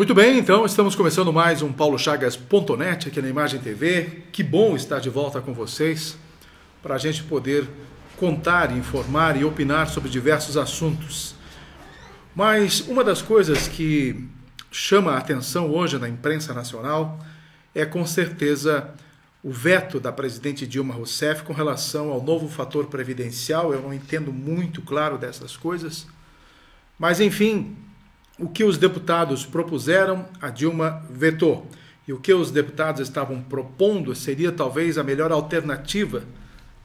Muito bem, então estamos começando mais um paulochagas.net aqui na Imagem TV. Que bom estar de volta com vocês para a gente poder contar, informar e opinar sobre diversos assuntos. Mas uma das coisas que chama a atenção hoje na imprensa nacional é com certeza o veto da presidente Dilma Rousseff com relação ao novo fator previdencial. Eu não entendo muito claro dessas coisas, mas enfim, o que os deputados propuseram, a Dilma vetou. E o que os deputados estavam propondo seria talvez a melhor alternativa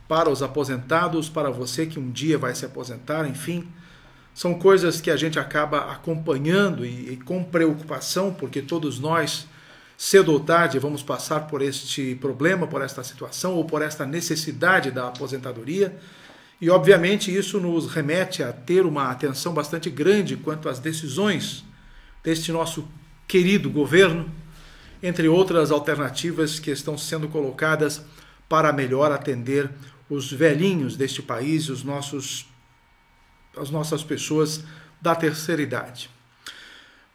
para os aposentados, para você que um dia vai se aposentar, enfim. São coisas que a gente acaba acompanhando e com preocupação, porque todos nós, cedo ou tarde, vamos passar por este problema, por esta situação ou por esta necessidade da aposentadoria. E, obviamente, isso nos remete a ter uma atenção bastante grande quanto às decisões deste nosso querido governo, entre outras alternativas que estão sendo colocadas para melhor atender os velhinhos deste país, as nossas pessoas da terceira idade.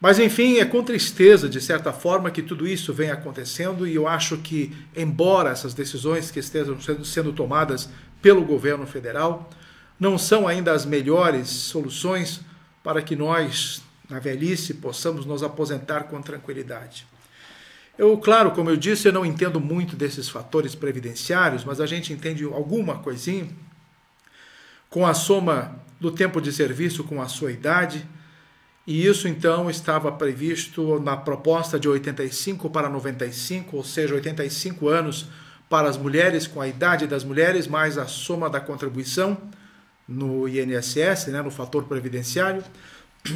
Mas, enfim, é com tristeza, de certa forma, que tudo isso vem acontecendo, e eu acho que, embora essas decisões que estejam sendo tomadas pelo governo federal não são ainda as melhores soluções para que nós, na velhice, possamos nos aposentar com tranquilidade. Claro, como eu disse, eu não entendo muito desses fatores previdenciários, mas a gente entende alguma coisinha com a soma do tempo de serviço com a sua idade, e isso então estava previsto na proposta de 85 para 95, ou seja, 85 anos para as mulheres, com a idade das mulheres, mais a soma da contribuição no INSS, no fator previdenciário.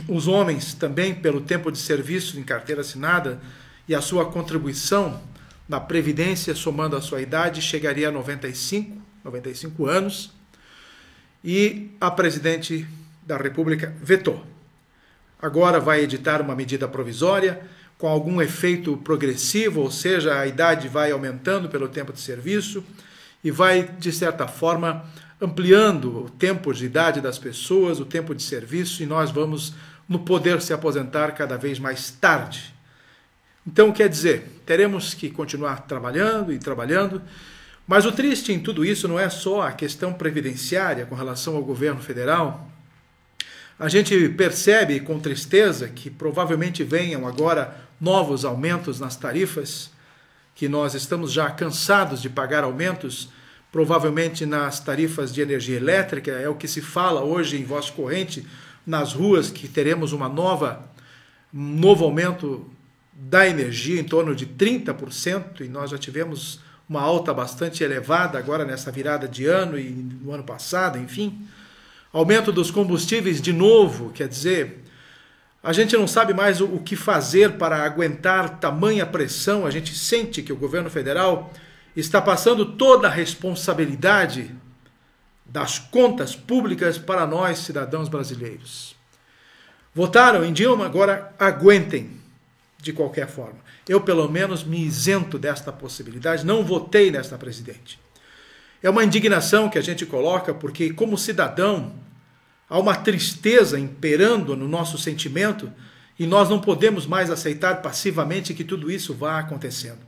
Os homens também, pelo tempo de serviço em carteira assinada e a sua contribuição na Previdência, somando a sua idade, chegaria a 95 anos. E a presidente da República vetou. Agora vai editar uma medida provisória com algum efeito progressivo, ou seja, a idade vai aumentando pelo tempo de serviço e vai, de certa forma, ampliando o tempo de idade das pessoas, o tempo de serviço, e nós vamos no poder se aposentar cada vez mais tarde. Então, quer dizer, teremos que continuar trabalhando e trabalhando, mas o triste em tudo isso não é só a questão previdenciária com relação ao governo federal. A gente percebe com tristeza que provavelmente venham agora novos aumentos nas tarifas, que nós estamos já cansados de pagar aumentos, provavelmente nas tarifas de energia elétrica. É o que se fala hoje em voz corrente nas ruas, que teremos um novo aumento da energia em torno de 30%, e nós já tivemos uma alta bastante elevada agora nessa virada de ano e no ano passado, enfim. Aumento dos combustíveis de novo, quer dizer, a gente não sabe mais o que fazer para aguentar tamanha pressão. A gente sente que o governo federal está passando toda a responsabilidade das contas públicas para nós, cidadãos brasileiros. Votaram em Dilma, agora aguentem de qualquer forma. Eu, pelo menos, me isento desta possibilidade, não votei nesta presidente. É uma indignação que a gente coloca porque, como cidadão, há uma tristeza imperando no nosso sentimento e nós não podemos mais aceitar passivamente que tudo isso vá acontecendo.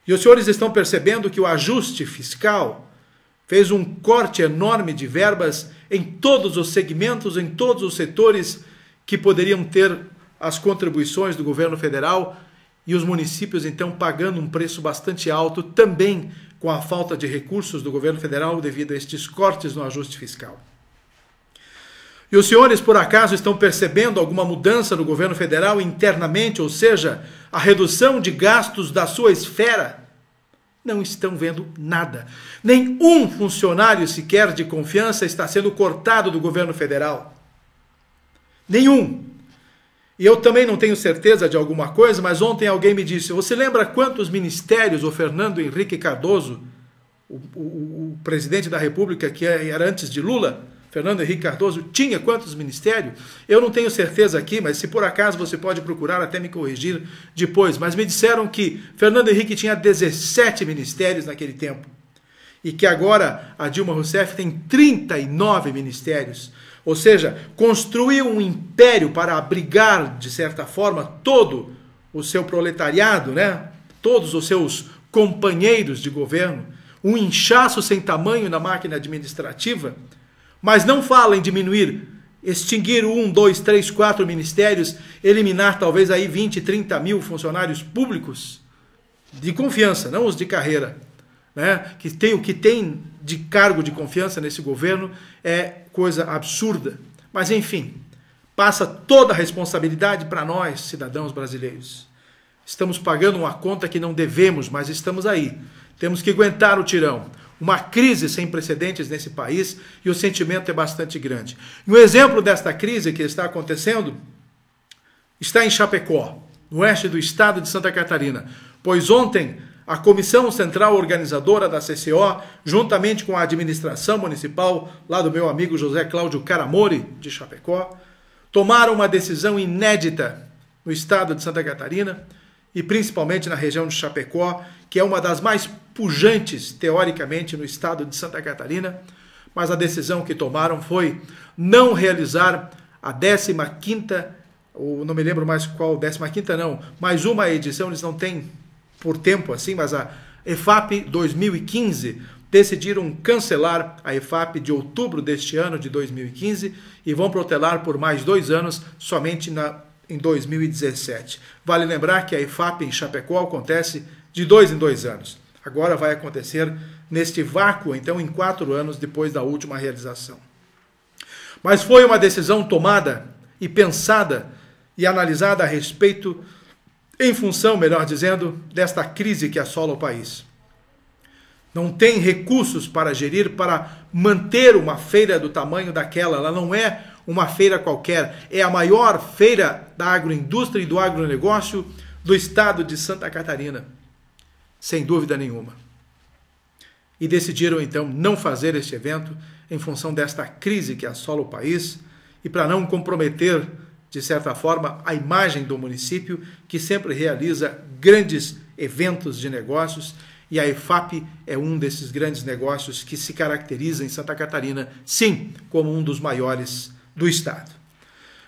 E os senhores estão percebendo que o ajuste fiscal fez um corte enorme de verbas em todos os segmentos, em todos os setores que poderiam ter as contribuições do governo federal, e os municípios então pagando um preço bastante alto também com a falta de recursos do governo federal devido a estes cortes no ajuste fiscal. E os senhores, por acaso, estão percebendo alguma mudança no governo federal internamente, ou seja, a redução de gastos da sua esfera? Não estão vendo nada. Nenhum funcionário sequer de confiança está sendo cortado do governo federal. Nenhum. E eu também não tenho certeza de alguma coisa, mas ontem alguém me disse: você lembra quantos ministérios o Fernando Henrique Cardoso, o presidente da República, que era antes de Lula, Fernando Henrique Cardoso, tinha quantos ministérios? Eu não tenho certeza aqui, mas se por acaso você pode procurar, até me corrigir depois. Mas me disseram que Fernando Henrique tinha 17 ministérios naquele tempo. E que agora a Dilma Rousseff tem 39 ministérios. Ou seja, construiu um império para abrigar, de certa forma, todo o seu proletariado, né? Todos os seus companheiros de governo, um inchaço sem tamanho na máquina administrativa, mas não fala em diminuir, extinguir 1, 2, 3, 4 ministérios, eliminar talvez aí 20, 30 mil funcionários públicos de confiança, não os de carreira, né? O que tem de cargo de confiança nesse governo é coisa absurda. Mas enfim, passa toda a responsabilidade para nós, cidadãos brasileiros. Estamos pagando uma conta que não devemos, mas estamos aí. Temos que aguentar o tirão. Uma crise sem precedentes nesse país e o sentimento é bastante grande. E um exemplo desta crise que está acontecendo está em Chapecó, no oeste do estado de Santa Catarina, pois ontem a Comissão Central Organizadora da CCO, juntamente com a administração municipal, lá do meu amigo José Cláudio Caramori, de Chapecó, tomaram uma decisão inédita no estado de Santa Catarina e principalmente na região de Chapecó, que é uma das mais pujantes, teoricamente, no estado de Santa Catarina, mas a decisão que tomaram foi não realizar a 15ª, ou não me lembro mais qual, 15ª não, mais uma edição, eles não têm por tempo assim, mas a EFAP 2015 decidiram cancelar a EFAP de outubro deste ano, de 2015, e vão protelar por mais 2 anos, somente em 2017. Vale lembrar que a EFAP em Chapecó acontece de 2 em 2 anos. Agora vai acontecer neste vácuo, então, em 4 anos depois da última realização. Mas foi uma decisão tomada e pensada e analisada a respeito, em função, melhor dizendo, desta crise que assola o país. Não tem recursos para gerir, para manter uma feira do tamanho daquela. Ela não é uma feira qualquer, é a maior feira da agroindústria e do agronegócio do estado de Santa Catarina, sem dúvida nenhuma. E decidiram então não fazer este evento em função desta crise que assola o país e para não comprometer, de certa forma, a imagem do município, que sempre realiza grandes eventos de negócios, e a EFAP é um desses grandes negócios que se caracteriza em Santa Catarina, sim, como um dos maiores do estado.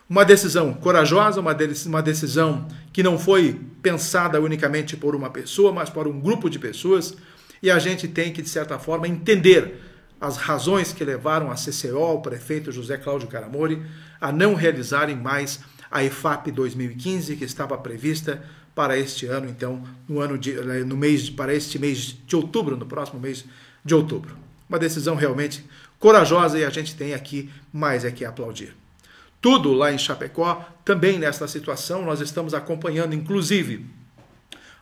Uma decisão corajosa, uma decisão que não foi pensada unicamente por uma pessoa, mas por um grupo de pessoas, e a gente tem que, de certa forma, entender as razões que levaram a CCO, o prefeito José Cláudio Caramori, a não realizarem mais a EFAP 2015, que estava prevista para este ano, então, para este mês de outubro, no próximo mês de outubro. Uma decisão realmente corajosa e a gente tem aqui mais é que aplaudir. Tudo lá em Chapecó, também nesta situação, nós estamos acompanhando, inclusive,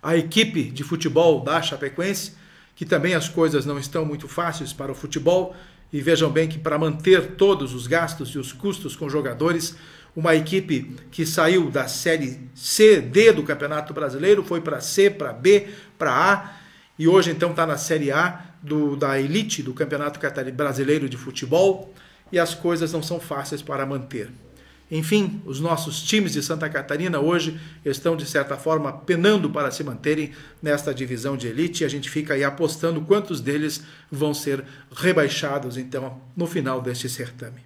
a equipe de futebol da Chapecoense, que também as coisas não estão muito fáceis para o futebol, e vejam bem que para manter todos os gastos e os custos com jogadores, uma equipe que saiu da Série C, D do Campeonato Brasileiro, foi para C, para B, para A, e hoje então está na Série A da elite do Campeonato Brasileiro de Futebol, e as coisas não são fáceis para manter. Enfim, os nossos times de Santa Catarina hoje estão, de certa forma, penando para se manterem nesta divisão de elite, e a gente fica aí apostando quantos deles vão ser rebaixados, então, no final deste certame.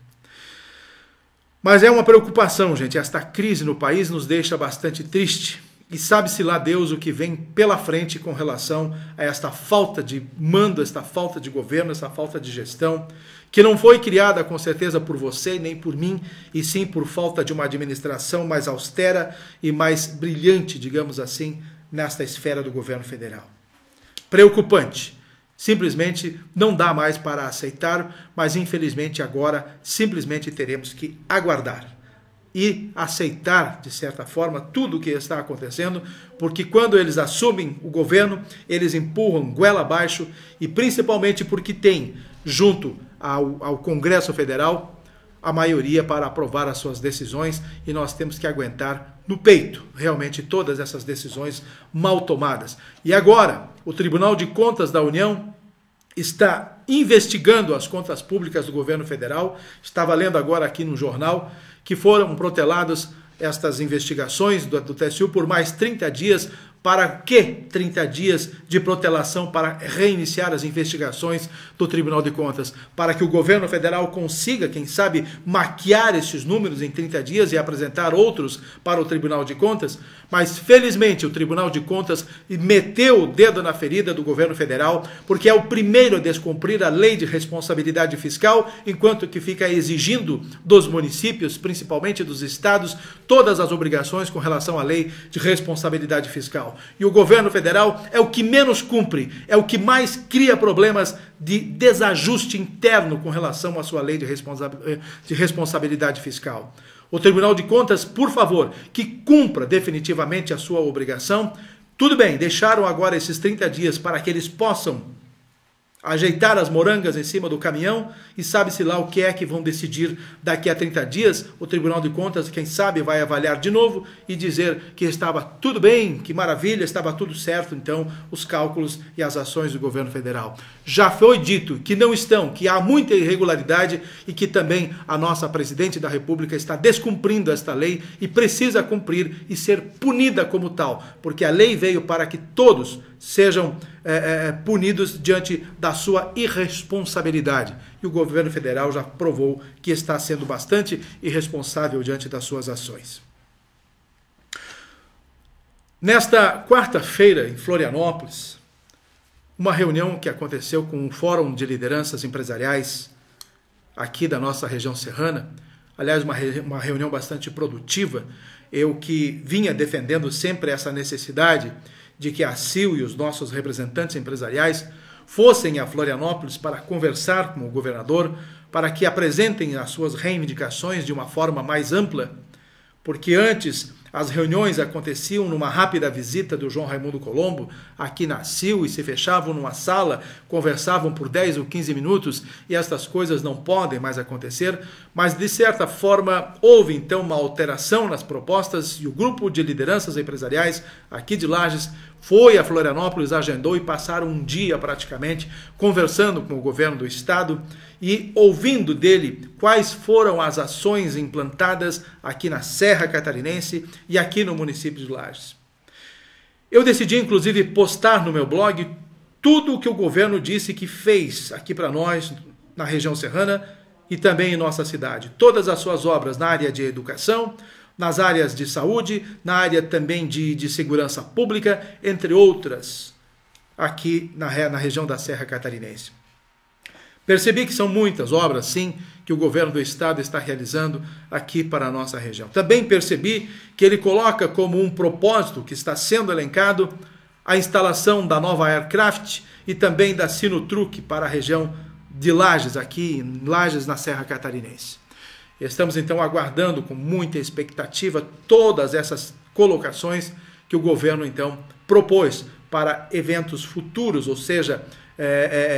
Mas é uma preocupação, gente. Esta crise no país nos deixa bastante triste. E sabe-se lá Deus o que vem pela frente com relação a esta falta de mando, esta falta de governo, esta falta de gestão, que não foi criada com certeza por você nem por mim, e sim por falta de uma administração mais austera e mais brilhante, digamos assim, nesta esfera do governo federal. Preocupante. Simplesmente não dá mais para aceitar, mas infelizmente agora simplesmente teremos que aguardar e aceitar, de certa forma, tudo o que está acontecendo, porque quando eles assumem o governo, eles empurram goela abaixo, e principalmente porque tem, junto ao Congresso Federal, a maioria para aprovar as suas decisões, e nós temos que aguentar no peito, realmente, todas essas decisões mal tomadas. E agora, o Tribunal de Contas da União está investigando as contas públicas do governo federal. Estava lendo agora aqui no jornal que foram proteladas estas investigações do TSU por mais 30 dias, Para que 30 dias de protelação para reiniciar as investigações do Tribunal de Contas? Para que o governo federal consiga, quem sabe, maquiar esses números em 30 dias e apresentar outros para o Tribunal de Contas? Mas, felizmente, o Tribunal de Contas meteu o dedo na ferida do governo federal, porque é o primeiro a descumprir a lei de responsabilidade fiscal, enquanto que fica exigindo dos municípios, principalmente dos estados, todas as obrigações com relação à lei de responsabilidade fiscal. E o governo federal é o que menos cumpre, é o que mais cria problemas de desajuste interno com relação à sua lei de responsabilidade fiscal. O Tribunal de Contas, por favor, que cumpra definitivamente a sua obrigação. Tudo bem, deixaram agora esses 30 dias para que eles possam ajeitar as morangas em cima do caminhão e sabe-se lá o que é que vão decidir daqui a 30 dias. O Tribunal de Contas, quem sabe, vai avaliar de novo e dizer que estava tudo bem, que maravilha, estava tudo certo, então, os cálculos e as ações do governo federal. Já foi dito que não estão, que há muita irregularidade e que também a nossa Presidente da República está descumprindo esta lei e precisa cumprir e ser punida como tal, porque a lei veio para que todos sejam punidos diante da sua irresponsabilidade. E o governo federal já provou que está sendo bastante irresponsável diante das suas ações. Nesta quarta-feira, em Florianópolis, uma reunião que aconteceu com um fórum de lideranças empresariais aqui da nossa região serrana, aliás, uma reunião bastante produtiva, eu que vinha defendendo sempre essa necessidade de que a ACIL e os nossos representantes empresariais fossem a Florianópolis para conversar com o governador, para que apresentem as suas reivindicações de uma forma mais ampla, porque antes as reuniões aconteciam numa rápida visita do João Raimundo Colombo aqui na ACIL e se fechavam numa sala, conversavam por 10 ou 15 minutos e estas coisas não podem mais acontecer, mas de certa forma houve então uma alteração nas propostas e o grupo de lideranças empresariais aqui de Lages foi a Florianópolis, agendou e passaram um dia praticamente conversando com o governo do estado e ouvindo dele quais foram as ações implantadas aqui na Serra Catarinense e aqui no município de Lages. Eu decidi inclusive postar no meu blog tudo o que o governo disse que fez aqui para nós na região serrana e também em nossa cidade. Todas as suas obras na área de educação, nas áreas de saúde, na área também de segurança pública, entre outras, aqui na região da Serra Catarinense. Percebi que são muitas obras, sim, que o governo do estado está realizando aqui para a nossa região. Também percebi que ele coloca como um propósito que está sendo elencado a instalação da nova Aircraft e também da Sinotruc para a região de Lages, aqui em Lages, na Serra Catarinense. Estamos então aguardando com muita expectativa todas essas colocações que o governo então propôs para eventos futuros, ou seja,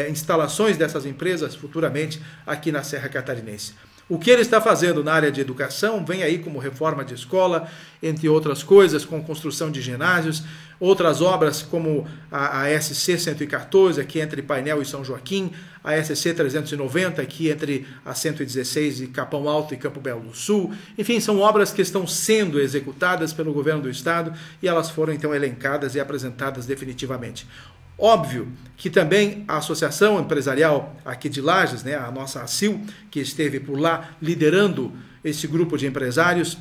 instalações dessas empresas futuramente aqui na Serra Catarinense. O que ele está fazendo na área de educação vem aí como reforma de escola, entre outras coisas, com construção de ginásios, outras obras como a SC 114, aqui entre Painel e São Joaquim, a SC 390, aqui entre a 116 e Capão Alto e Campo Belo do Sul. Enfim, são obras que estão sendo executadas pelo governo do estado e elas foram então elencadas e apresentadas definitivamente. Óbvio que também a Associação Empresarial aqui de Lages, né, a nossa ACIL, que esteve por lá liderando esse grupo de empresários,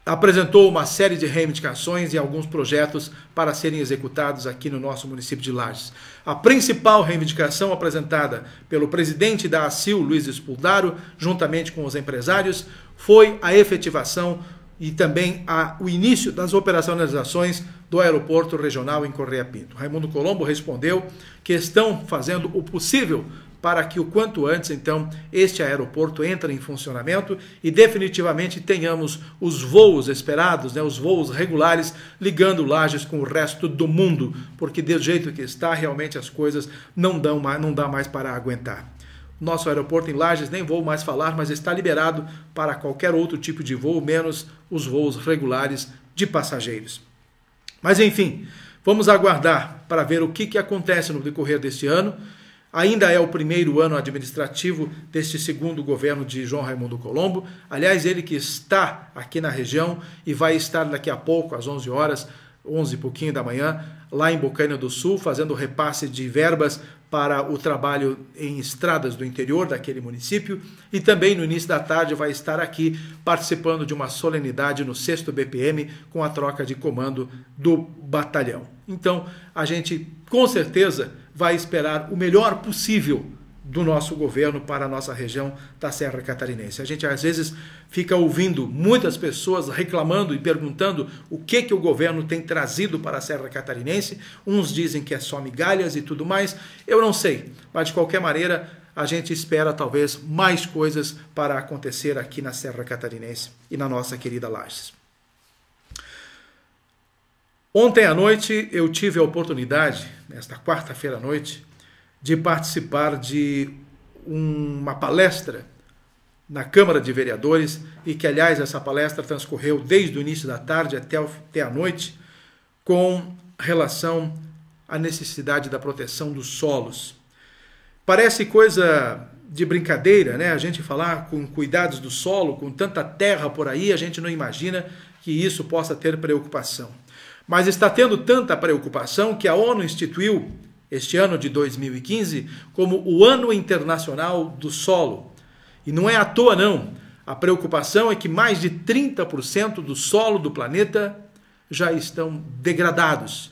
apresentou uma série de reivindicações e alguns projetos para serem executados aqui no nosso município de Lages. A principal reivindicação apresentada pelo presidente da ACIL, Luiz Espuldaro, juntamente com os empresários, foi a efetivação e também o início das operacionalizações do aeroporto regional em Correia Pinto. Raimundo Colombo respondeu que estão fazendo o possível para que o quanto antes, então, este aeroporto entre em funcionamento e definitivamente tenhamos os voos esperados, né, os voos regulares, ligando Lages com o resto do mundo, porque do jeito que está, realmente as coisas não dá mais para aguentar. Nosso aeroporto em Lages, nem vou mais falar, mas está liberado para qualquer outro tipo de voo, menos os voos regulares de passageiros. Mas enfim, vamos aguardar para ver o que acontece no decorrer deste ano. Ainda é o primeiro ano administrativo deste segundo governo de João Raimundo Colombo. Aliás, ele que está aqui na região e vai estar daqui a pouco, às 11 horas, 11 e pouquinho da manhã, lá em Bocaina do Sul, fazendo repasse de verbas para o trabalho em estradas do interior daquele município, e também no início da tarde vai estar aqui participando de uma solenidade no 6º BPM com a troca de comando do batalhão. Então, a gente com certeza vai esperar o melhor possível do nosso governo para a nossa região da Serra Catarinense. A gente às vezes fica ouvindo muitas pessoas reclamando e perguntando o que o governo tem trazido para a Serra Catarinense. Uns dizem que é só migalhas e tudo mais. Eu não sei, mas de qualquer maneira a gente espera talvez mais coisas para acontecer aqui na Serra Catarinense e na nossa querida Lages. Ontem à noite eu tive a oportunidade, nesta quarta-feira à noite, de participar de uma palestra na Câmara de Vereadores, e que, aliás, essa palestra transcorreu desde o início da tarde até a noite, com relação à necessidade da proteção dos solos. Parece coisa de brincadeira, né? A gente falar com cuidados do solo, com tanta terra por aí, a gente não imagina que isso possa ter preocupação. Mas está tendo tanta preocupação que a ONU instituiu este ano de 2015 como o Ano Internacional do Solo. E não é à toa, não. A preocupação é que mais de 30% do solo do planeta já estão degradados.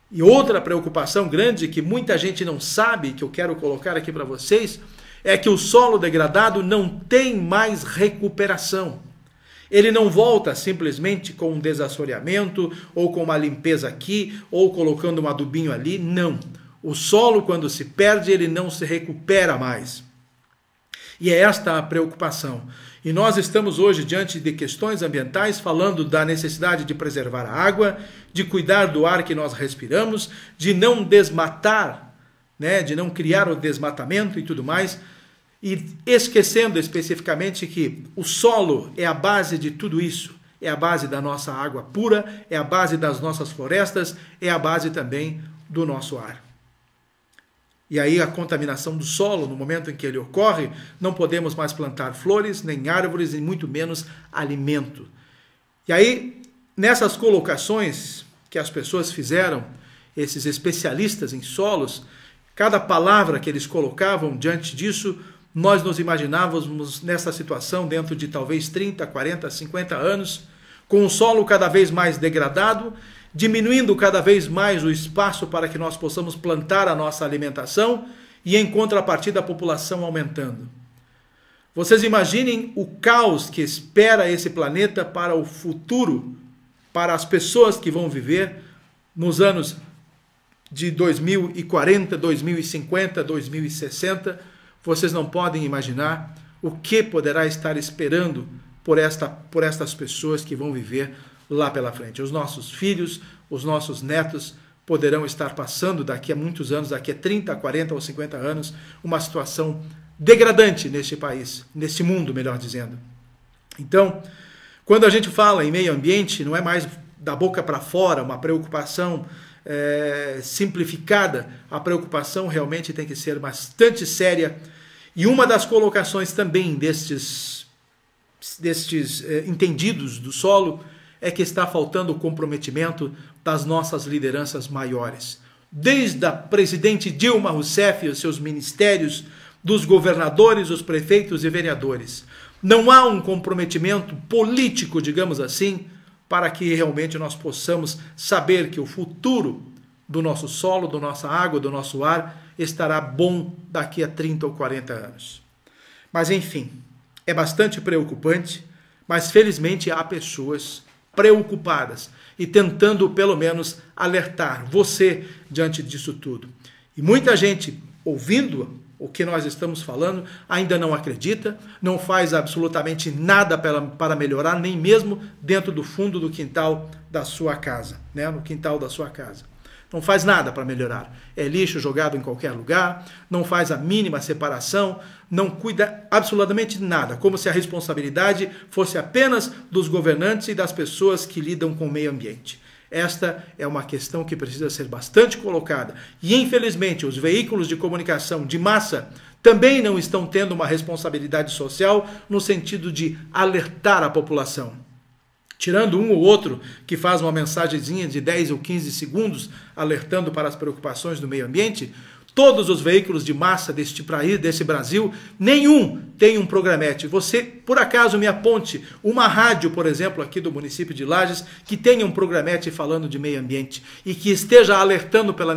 E outra preocupação grande que muita gente não sabe, que eu quero colocar aqui para vocês, é que o solo degradado não tem mais recuperação. Ele não volta simplesmente com um desassoreamento, ou com uma limpeza aqui, ou colocando um adubinho ali, não. O solo, quando se perde, ele não se recupera mais. E é esta a preocupação. E nós estamos hoje diante de questões ambientais, falando da necessidade de preservar a água, de cuidar do ar que nós respiramos, de não desmatar, né, de não criar o desmatamento e tudo mais, e esquecendo especificamente que o solo é a base de tudo isso, é a base da nossa água pura, é a base das nossas florestas, é a base também do nosso ar. E aí a contaminação do solo, no momento em que ele ocorre, não podemos mais plantar flores, nem árvores, e muito menos alimento. E aí, nessas colocações que as pessoas fizeram, esses especialistas em solos, cada palavra que eles colocavam diante disso, nós nos imaginávamos nessa situação dentro de talvez 30, 40, 50 anos, com o solo cada vez mais degradado, diminuindo cada vez mais o espaço para que nós possamos plantar a nossa alimentação e, em contrapartida, a população aumentando. Vocês imaginem o caos que espera esse planeta para o futuro, para as pessoas que vão viver nos anos de 2040, 2050, 2060. Vocês não podem imaginar o que poderá estar esperando por estas pessoas que vão viver lá pela frente. Os nossos filhos, os nossos netos poderão estar passando daqui a muitos anos, daqui a 30, 40 ou 50 anos, uma situação degradante neste país, neste mundo, melhor dizendo. Então, quando a gente fala em meio ambiente, não é mais da boca para fora uma preocupação simplificada, a preocupação realmente tem que ser bastante séria. E uma das colocações também destes entendidos do solo é que está faltando o comprometimento das nossas lideranças maiores. Desde a presidente Dilma Rousseff e os seus ministérios, dos governadores, os prefeitos e vereadores. Não há um comprometimento político, digamos assim, para que realmente nós possamos saber que o futuro do nosso solo, da nossa água, do nosso ar, estará bom daqui a 30 ou 40 anos. Mas, enfim, é bastante preocupante, mas felizmente há pessoas preocupadas e tentando, pelo menos, alertar você diante disso tudo. E muita gente, ouvindo o que nós estamos falando, ainda não acredita, não faz absolutamente nada para melhorar, nem mesmo dentro do fundo do quintal da sua casa, né? No quintal da sua casa. Não faz nada para melhorar. É lixo jogado em qualquer lugar, não faz a mínima separação, não cuida absolutamente nada, como se a responsabilidade fosse apenas dos governantes e das pessoas que lidam com o meio ambiente. Esta é uma questão que precisa ser bastante colocada. E, infelizmente, os veículos de comunicação de massa também não estão tendo uma responsabilidade social no sentido de alertar a população. tirando um ou outro que faz uma mensagenzinha de 10 ou 15 segundos alertando para as preocupações do meio ambiente, todos os veículos de massa deste Brasil, nenhum tem um programete. Você, por acaso, me aponte uma rádio, por exemplo, aqui do município de Lages, que tenha um programete falando de meio ambiente e que esteja alertando para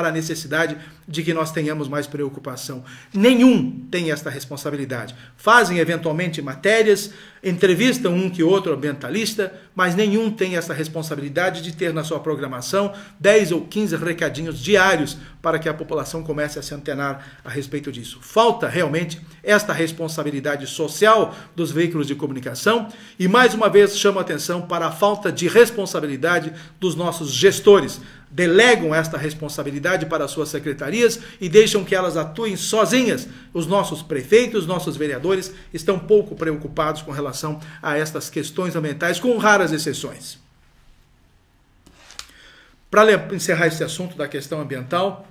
a necessidade de que nós tenhamos mais preocupação. Nenhum tem esta responsabilidade. Fazem, eventualmente, matérias, entrevistam um que outro ambientalista, mas nenhum tem essa responsabilidade de ter na sua programação 10 ou 15 recadinhos diários para que a população comece a se antenar a respeito disso. Falta realmente esta responsabilidade social dos veículos de comunicação e, mais uma vez, chamo a atenção para a falta de responsabilidade dos nossos gestores. Delegam esta responsabilidade para as suas secretarias e deixam que elas atuem sozinhas. Os nossos prefeitos, os nossos vereadores estão pouco preocupados com relação a estas questões ambientais, com raras exceções. Para encerrar esse assunto da questão ambiental,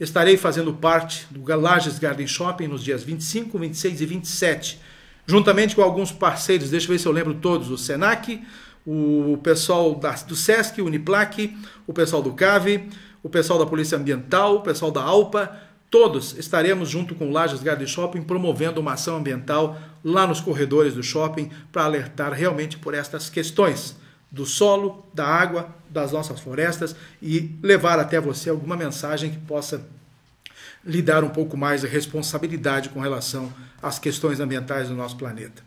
estarei fazendo parte do Lages Garden Shopping nos dias 25, 26 e 27, juntamente com alguns parceiros, deixa eu ver se eu lembro todos, o Senac, o pessoal do Sesc, o Uniplac, o pessoal do CAVE, o pessoal da Polícia Ambiental, o pessoal da ALPA, todos estaremos junto com o Lages Garden Shopping promovendo uma ação ambiental lá nos corredores do shopping para alertar realmente por estas questões do solo, da água, das nossas florestas e levar até você alguma mensagem que possa lhe dar um pouco mais de responsabilidade com relação às questões ambientais do nosso planeta.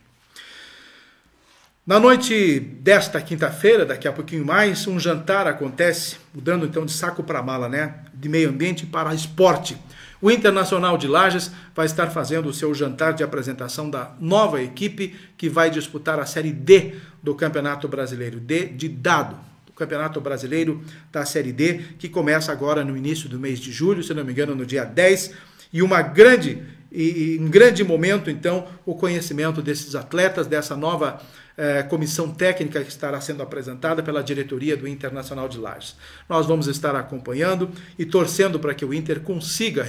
Na noite desta quinta-feira, daqui a pouquinho mais, um jantar acontece, mudando então de saco para mala, né? De meio ambiente para esporte. O Internacional de Lages vai estar fazendo o seu jantar de apresentação da nova equipe que vai disputar a Série D do Campeonato Brasileiro. D de dado. Do Campeonato Brasileiro da Série D, que começa agora no início do mês de julho, se não me engano, no dia 10. E um grande momento, então, o conhecimento desses atletas, dessa nova comissão técnica que estará sendo apresentada pela diretoria do Internacional de Lages. Nós vamos estar acompanhando e torcendo para que o Inter consiga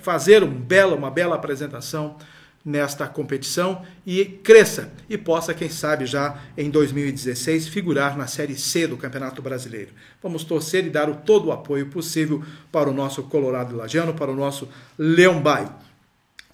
fazer uma bela apresentação nesta competição e cresça e possa, quem sabe, já em 2016 figurar na Série C do Campeonato Brasileiro. Vamos torcer e dar todo o apoio possível para o nosso Colorado Lagiano, para o nosso Leão Baio.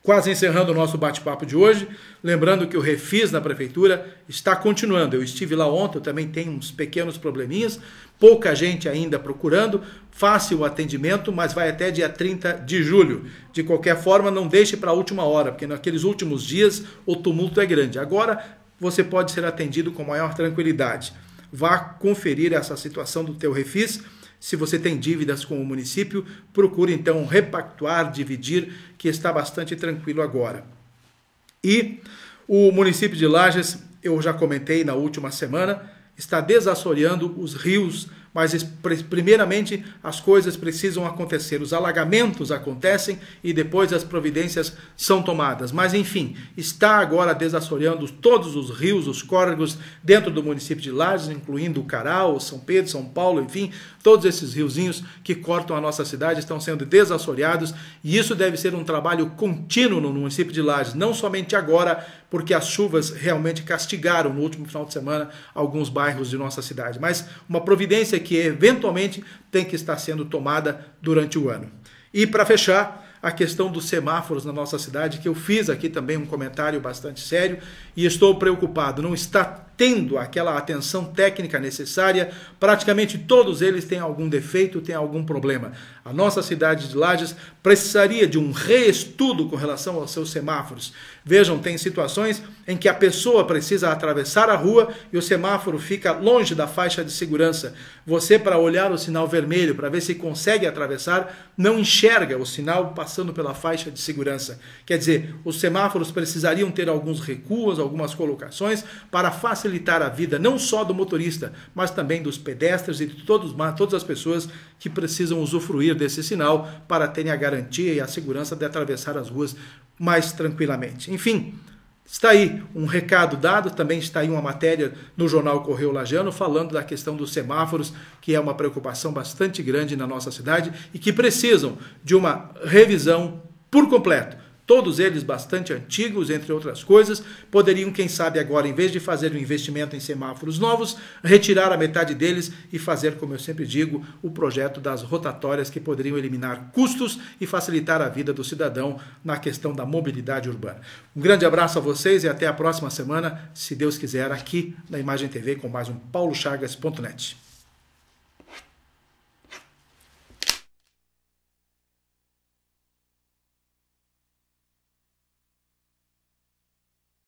Quase encerrando o nosso bate-papo de hoje, lembrando que o refis na prefeitura está continuando. Eu estive lá ontem, eu também tenho uns pequenos probleminhas, pouca gente ainda procurando, fácil o atendimento, mas vai até dia 30 de julho. De qualquer forma, não deixe para a última hora, porque naqueles últimos dias o tumulto é grande. Agora você pode ser atendido com maior tranquilidade. Vá conferir essa situação do teu refis. Se você tem dívidas com o município, procure então repactuar, dividir, que está bastante tranquilo agora. E o município de Lages, eu já comentei na última semana, está desassoreando os rios, mas primeiramente as coisas precisam acontecer, os alagamentos acontecem e depois as providências são tomadas. Mas enfim, está agora desassoreando todos os rios, os córregos dentro do município de Lages, incluindo o Caral, São Pedro, São Paulo, enfim, todos esses riozinhos que cortam a nossa cidade estão sendo desassoreados e isso deve ser um trabalho contínuo no município de Lages, não somente agora, porque as chuvas realmente castigaram no último final de semana alguns bairros de nossa cidade, mas uma providência que eventualmente tem que estar sendo tomada durante o ano. E para fechar, a questão dos semáforos na nossa cidade, que eu fiz aqui também um comentário bastante sério e estou preocupado, não está tendo aquela atenção técnica necessária, praticamente todos eles têm algum defeito, têm algum problema. A nossa cidade de Lages precisaria de um reestudo com relação aos seus semáforos. Vejam, tem situações em que a pessoa precisa atravessar a rua e o semáforo fica longe da faixa de segurança. Você, para olhar o sinal vermelho, para ver se consegue atravessar, não enxerga o sinal passando pela faixa de segurança. Quer dizer, os semáforos precisariam ter alguns recuos, algumas colocações para facilitar a vida não só do motorista, mas também dos pedestres e de todas as pessoas que precisam usufruir desse sinal para terem a garantia e a segurança de atravessar as ruas mais tranquilamente. Enfim, está aí um recado dado, também está aí uma matéria no jornal Correio Lagiano falando da questão dos semáforos, que é uma preocupação bastante grande na nossa cidade e que precisam de uma revisão por completo. todos eles bastante antigos, entre outras coisas, poderiam, quem sabe agora, em vez de fazer um investimento em semáforos novos, retirar a metade deles e fazer, como eu sempre digo, o projeto das rotatórias que poderiam eliminar custos e facilitar a vida do cidadão na questão da mobilidade urbana. Um grande abraço a vocês e até a próxima semana, se Deus quiser, aqui na Imagem TV com mais um paulochagas.net.